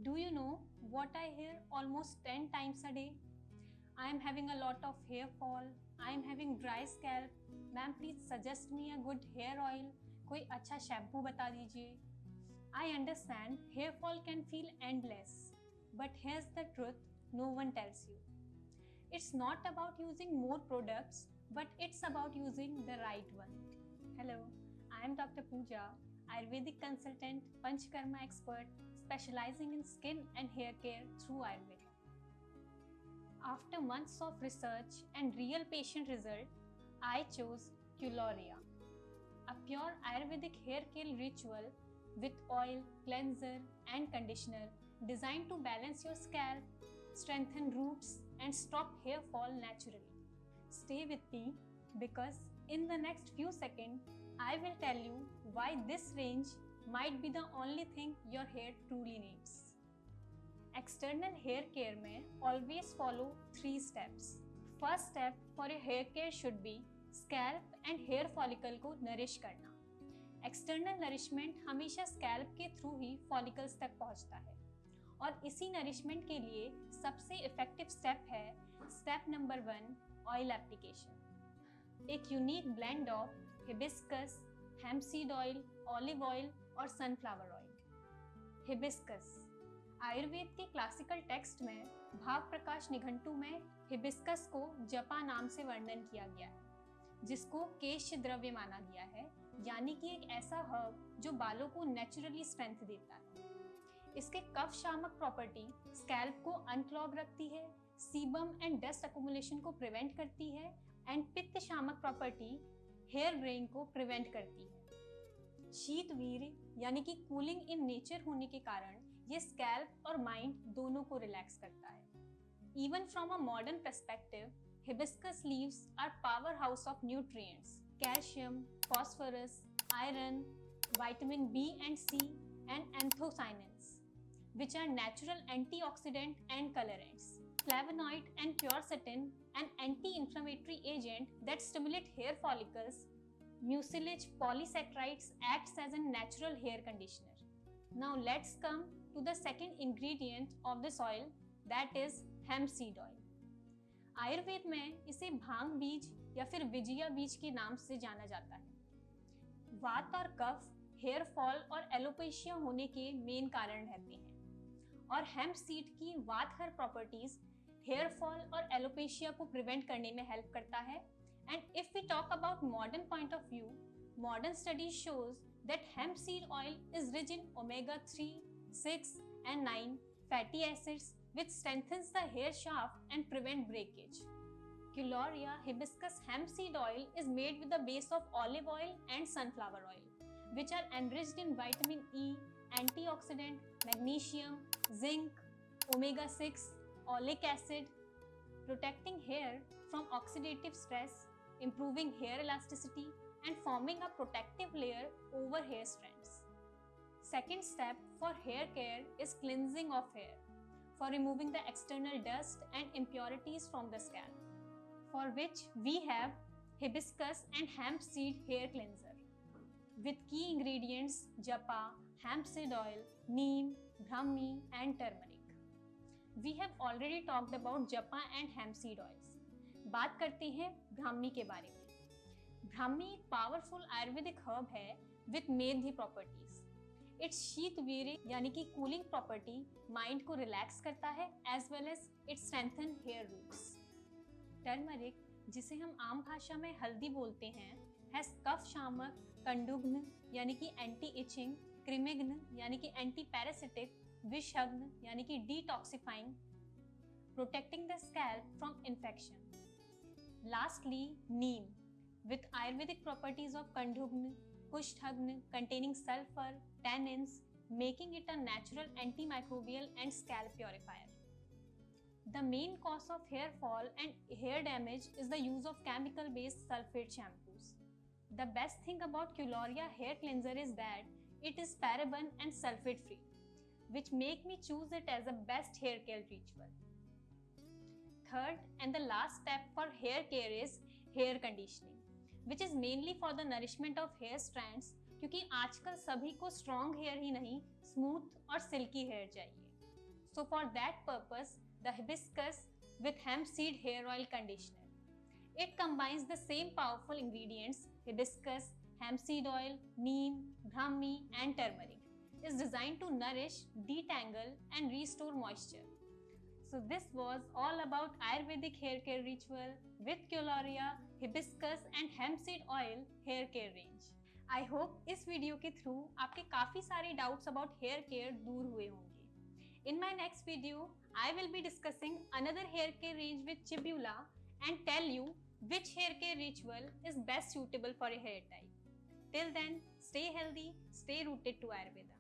Do you know what I hear almost 10 times a day? I am having a lot of hair fall. I am having dry scalp. Ma'am, please suggest me a good hair oil. कोई अच्छा shampoo बता दीजिए. I understand hair fall can feel endless, but here's the truth no one tells you. It's not about using more products, but it's about using the right one. Hello, I am Dr. Pooja, Ayurvedic consultant, Panchkarma expert, specializing in skin and hair care through Ayurveda. After months of research and real patient result, I chose Culoria, a pure Ayurvedic hair care ritual with oil, cleanser, and conditioner designed to balance your scalp, strengthen roots, and stop hair fall naturally. Stay with me because in the next few seconds, I will tell you why this range might be the only thing your hair truly needs. External hair care में always follow 3 steps. First step for your hair care should be scalp and hair follicle को nourish करना. External nourishment हमेशा scalp के through ही follicles तक पहुंचता है और इसी nourishment के लिए सबसे effective step है step number 1 oil application. एक unique blend of hibiscus, hemp seed oil, olive oil और sunflower oil. Hibiscus आयुर्वेद के क्लासिकल टेक्स्ट में भाव प्रकाश निघंटु में हिबिस्कस को जपा नाम से वर्णन किया गया है, जिसको केश द्रव्य माना गया है, यानी कि एक ऐसा हर्ब जो बालों को नेचुरली स्ट्रेंथ देता है। इसके कफ शामक प्रॉपर्टी स्कैल्प को अनक्लॉग रखती है, सीबम एंड डस्ट अकुमुलेशन को प्रिवेंट करती है एंड पित्त शामक प्रॉपर्टी हेयर ग्रेइंग को प्रिवेंट करती है। शीतवीर्य यानी कि कूलिंग इन नेचर होने के कारण ये स्कैल्प और माइंड दोनों को रिलैक्स करता है। Even from a modern perspective, hibiscus leaves are power house of nutrients, calcium, phosphorus, iron, vitamin B and C and anthocyanins, which are natural antioxidant and colorants. Flavonoid and quercetin, an anti-inflammatory agent that stimulate hair follicles. Mucilage polysaccharides acts as a natural hair conditioner. Now let's come to the second ingredient of this oil, that is hemp seed oil. Ayurveda में इसे भांग बीज या फिर विजया बीज के नाम से जाना जाता है। वात और कफ हेयर फॉल और एलोपेशिया होने के मेन कारण रहते हैं और हेम्प सीड की वातहर प्रॉपर्टीज हेयर फॉल और एलोपेशिया को प्रिवेंट करने में हेल्प करता है। And if we talk about modern point of view, modern studies shows that hemp seed oil is rich in omega 3, 6 and 9 fatty acids which strengthens the hair shaft and prevent breakage. Culoria hibiscus hemp seed oil is made with the base of olive oil and sunflower oil, which are enriched in vitamin E, antioxidant, magnesium, zinc, omega 6, oleic acid, protecting hair from oxidative stress, improving hair elasticity, and forming a protective layer over hair strands. Second step for hair care is cleansing of hair for removing the external dust and impurities from the scalp, for which we have hibiscus and hemp seed hair cleanser with key ingredients japa, hemp seed oil, neem, brahmi and turmeric. We have already talked about japa and hemp seed oils. बात करते हैं ब्राह्मी के बारे में। ब्राह्मी एक powerful ayurvedic herb है with मेधी properties. It's शीतवीर्य यानी कि कूलिंग प्रॉपर्टी माइंड को रिलैक्स करता है as well as it strengthen hair roots. Turmeric, जिसे हम आम भाषा में हल्दी बोलते हैं, हैज कफ शामक, कंडुग्न यानी कि एंटी इचिंग, क्रिमिग्न यानी कि एंटी पैरासिटिक, विषग्न यानी कि detoxifying, protecting the scalp from infection. Lastly neem with Ayurvedic properties of कंडुग्न, कुष्ठग्न containing sulfur, tannins, making it a natural antimicrobial and scalp purifier. The main cause of hair fall and hair damage is the use of chemical-based sulfate shampoos. The best thing about Culoria hair cleanser is that it is paraben and sulfate-free, which make me choose it as the best hair care ritual. Third and the last step for hair care is hair conditioning, which is mainly for the nourishment of hair strands, क्योंकि आजकल सभी को strong hair ही नहीं smooth और silkie hair चाहिए। So for that purpose, the hibiscus with hemp seed hair oil conditioner. It combines the same powerful ingredients, hibiscus, hemp seed oil, neem, brahmi and turmeric. Is designed to nourish, detangle and restore moisture. So this was all about Ayurvedic hair care ritual with Coloria, hibiscus and hemp seed oil hair care range. I hope इस video के through आपके काफ़ी सारे doubts about hair care दूर हुए होंगे. In my next video, I will be discussing another hair care range with Chibula and tell you which hair care ritual is best suitable for a hair type. Till then, stay healthy, stay rooted to Ayurveda.